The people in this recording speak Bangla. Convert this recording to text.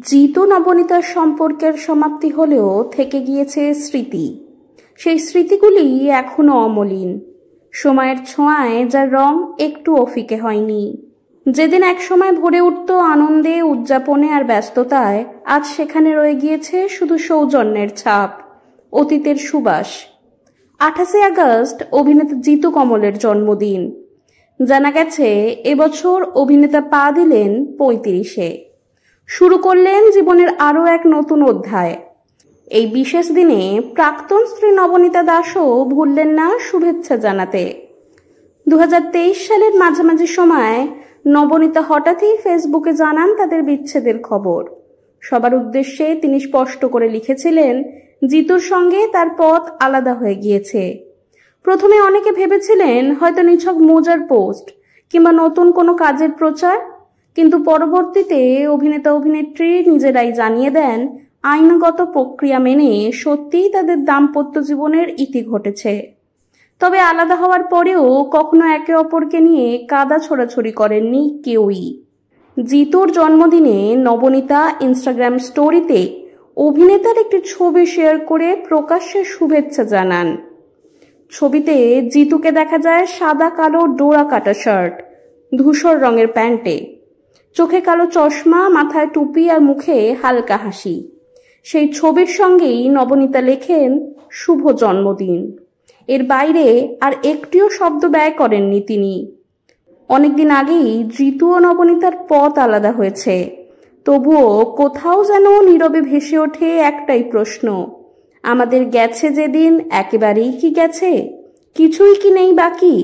জিতু নবনীতার সম্পর্কের সমাপ্তি হলেও থেকে গিয়েছে স্মৃতি। সেই স্মৃতিগুলি এখনো অমলিন, সময়ের ছোঁয়ায় যার রং একটুও ফিকে হয়নি। যেদিন একসময় ভরে উঠত আনন্দে, উদযাপনে আর ব্যস্ততায়, আজ সেখানে রয়ে গিয়েছে শুধু সৌজন্যের ছাপ, অতীতের সুবাস। 28 আগস্ট অভিনেতা জিতু কমলের জন্মদিন। জানা গেছে এবছর অভিনেতা পা দিলেন 35-এ, শুরু করলেন জীবনের আরও এক নতুন অধ্যায়। এই বিশেষ দিনে প্রাক্তন স্ত্রী নবনীতা দাসও ভুললেন না শুভেচ্ছা জানাতে। 2023 সালের মাঝামাঝি সময় নবনীতা হঠাৎই ফেসবুকে জানান তাদের বিচ্ছেদের খবর। সবার উদ্দেশ্যে তিনি স্পষ্ট করে লিখেছিলেন, জিতুর সঙ্গে তার পথ আলাদা হয়ে গিয়েছে। প্রথমে অনেকে ভেবেছিলেন হয়তো নিছক মজার পোস্ট কিংবা নতুন কোনো কাজের প্রচার, কিন্তু পরবর্তীতে অভিনেতা অভিনেত্রী নিজেরাই জানিয়ে দেন আইনগত প্রক্রিয়া মেনে সত্যিই তাদের দাম্পত্য জীবনের ইতি ঘটেছে। তবে আলাদা হওয়ার পরেও কখনো একে অপরকে নিয়ে কাদা ছোড়াছড়ি করেননি কেউই। জিতুর জন্মদিনে নবনীতা ইনস্টাগ্রাম স্টোরিতে অভিনেতার একটি ছবি শেয়ার করে প্রকাশ্যে শুভেচ্ছা জানান। ছবিতে জিতুকে দেখা যায় সাদা কালো ডোরা কাটা শার্ট, ধূসর রঙের প্যান্টে, চোখে কালো চশমা, মাথায় টুপি আর মুখে হালকা হাসি। সেই ছবির সঙ্গেই নবনীতা লেখেন শুভ জন্মদিন। এর বাইরে আর একটিও শব্দ ব্যয় করেননি তিনি। অনেকদিন আগেই জিতু ও নবনীতার পথ আলাদা হয়েছে, তবুও কোথাও যেন নীরবে ভেসে ওঠে একটাই প্রশ্ন, আমাদের গেছে যেদিন একেবারেই কি গেছে, কিছুই কি নেই বাকি?